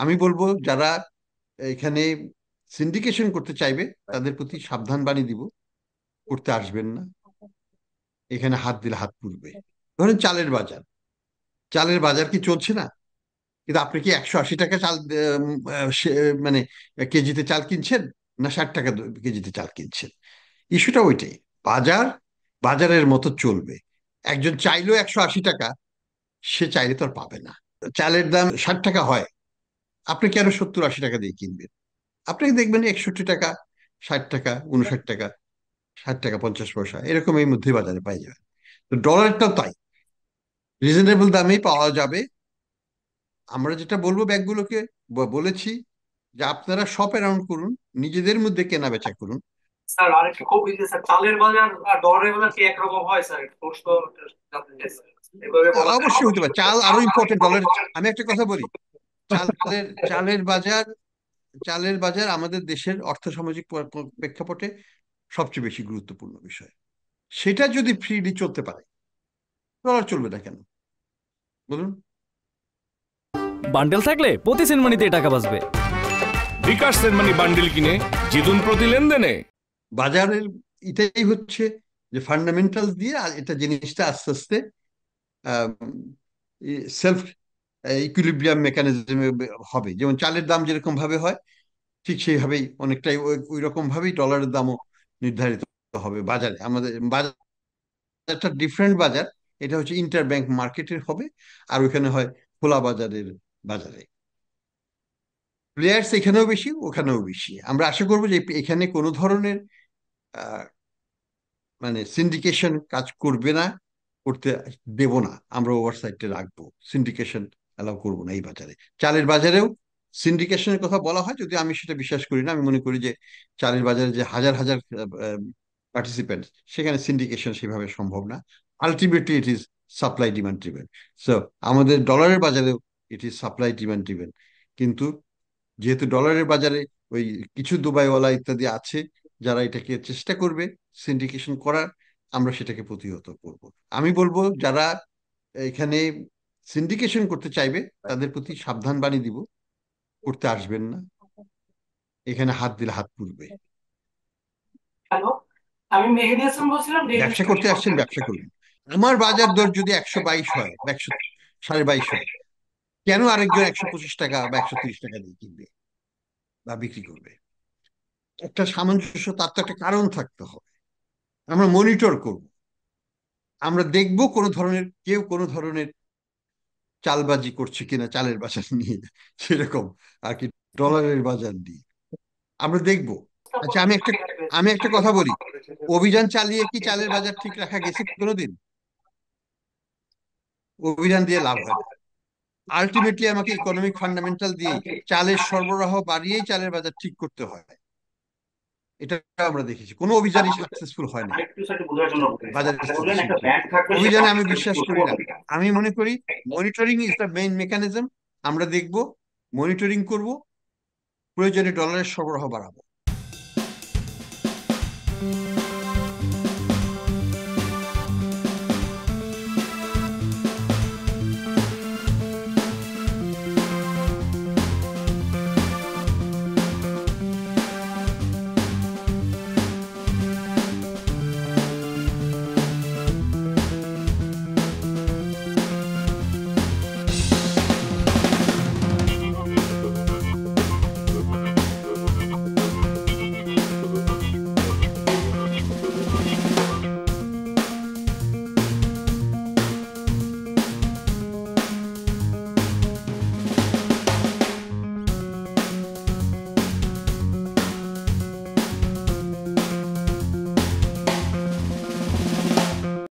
আমি বলবো যারা এখানে সিন্ডিকেশন করতে চাইবে তাদের প্রতি সাবধান বাণী দিব, করতে আসবেন না। এখানে হাত দিলে হাত পুড়বে। ধরেন চালের বাজার, চালের বাজার কি চলছে না? কিন্তু আপনি কি 180 টাকা চাল মানে কেজিতে চাল কিনছেন, না 60 টাকা কেজিতে চাল কিনছেন? ইস্যুটা ওইটাই। বাজার বাজারের মতো চলবে। একজন চাইলেও 180 টাকা সে চাইলে তো আর পাবে না। চালের দাম 60 টাকা হয়, আপনি কেন 70-80 টাকা দিয়ে কিনবেন? আপনি দেখবেন 61 টাকা, 60 টাকা, 59 টাকা, 60 টাকা 50 পয়সা, এরকম এই মধ্যে বাজারে পাই যাবে। তো ডলারটাও তাই, রিজনেবল দামেই পাওয়া যাবে। আমরা যেটা বলবো ব্যাংকগুলোকে, বলেছি যে আপনারা শপ অ্যারাউন্ড করুন, নিজেদের মধ্যে কেনা বেচা করুন। স্যার আরেকটা খুব ইজি স্যার, চালের বাজার আর ডলারের বাজার কি একরকম হয় স্যার? একটু প্রশ্ন জানতে চাই স্যার। এভাবে বলা যায় না? অবশ্যই হতে পারে, চাল আরো ইম্পর্টেন্ট ডলার। আমি একটা কথা বলি, চালের চালের বাজার চালের বাজার আমাদের দেশের অর্থসামাজিক প্রেক্ষাপটে সবচেয়ে বেশি গুরুত্বপূর্ণ বিষয়। সেটা যদি ফ্রিলি চলতে পারে, ডলার চলবে না কেন বলুন? বান্ডেল থাকলে প্রতি সেনমানিতে টাকা বাঁচবে। বিকাশ সেনমানি বান্ডিল কিনে জিতুন প্রতি লেনদেনে। বাজারের এটাই হচ্ছে যে ফান্ডামেন্টাল দিয়ে এটা জিনিসটা আস্তে আস্তে সেলফ ইকুইলিব্রিয়াম মেকানিজমে হবে। যেমন চালের দাম যেরকম ভাবে হয়, ঠিক সেইভাবেই অনেকটাই ওই রকম ভাবেই ডলারের দামও নির্ধারিত হবে বাজারে। আমাদের বাজারটা ডিফারেন্ট বাজার, এটা হচ্ছে ইন্টার ব্যাংক মার্কেটের হবে, আর ওইখানে হয় খোলা বাজারের বাজারে। প্লেয়ার্স এখানেও বেশি, ওখানেও বেশি। আমরা আশা করবো যে এখানে কোনো ধরনের আহ, মানে সিন্ডিকেশন কাজ করবে না, করতে দেব না। আমরা ওভারসাইটে রাখবো, সিন্ডিকেশন অ্যালাউ করবো না এই বাজারে। চালের বাজারেও সিন্ডিকেশনের কথা বলা হয়, যদি আমি সেটা বিশ্বাস করি না। আমি মনে করি যে চালের বাজারে যে হাজার হাজার পার্টিসিপেন্ট, সেখানে সিন্ডিকেশন সেভাবে সম্ভব না। Ultimately it is supply demand driven. So আমাদের ডলারের বাজারেও it is supply demand driven. কিন্তু যেহেতু ডলারের বাজারে ওই কিছু দুবাইওয়ালা ইত্যাদি আছে যারা এটাকে চেষ্টা করবে সিন্ডিকেশন করার, আমরা সেটাকে প্রতিহত করব। আমি বলবো যারা এখানে সিন্ডিকেশন করতে চাইবে তাদের প্রতি সাবধান বাণী দিব, করতে আসবেন না। এখানে হাত দিলে হাত পুড়বে। হ্যালো, আমি মেহেদি হাসান বলছিলাম ডেইলি ব্যবসা স্টাডি করতে আসছেন, কোম্পানি ব্যবসা থেকে। করুন। আমার বাজার দর যদি 122 হয় বা 122.5 হয়, কেন আরেকজন 125 টাকা বা 130 টাকা দিয়ে কিনবে বা বিক্রি করবে? একটা সামঞ্জস্য, তার তো একটা কারণ থাকতে হবে। আমরা মনিটর করব, আমরা দেখব কোনো ধরনের চালবাজি করছে কিনা চালের বাজার নিয়ে, সেরকম আর কি, ডলারের বাজার নিয়ে আমরা দেখব। আচ্ছা, আমি একটা কথা বলি, অভিযান চালিয়ে কি চালের বাজার ঠিক রাখা গেছে কোনোদিন? অভিযান দিয়ে লাভ হয় না। আলটিমেটলি আমাকে ইকোনমিক ফান্ডামেন্টাল দিয়েই, চালের সরবরাহ বাড়িয়েই চালের বাজার ঠিক করতে হয়। এটা আমরা দেখেছি, কোনো অভিযানই সাকসেসফুল হয় না আরেকটু স্যার একটু বোঝার জন্য বলতেছি, বাজার আপনি বললেন স্থিতিশীল একটা করতে। ব্যাংক থাকবে, সে অভিযানে আমি বাকিটা বিশ্বাস করি বুঝবো না। কিনা? আমি মনে করি monitoring is the main mechanism. আমরা দেখব, মনিটরিং করব, প্রয়োজনে ডলারের সরবরাহ বাড়াবো।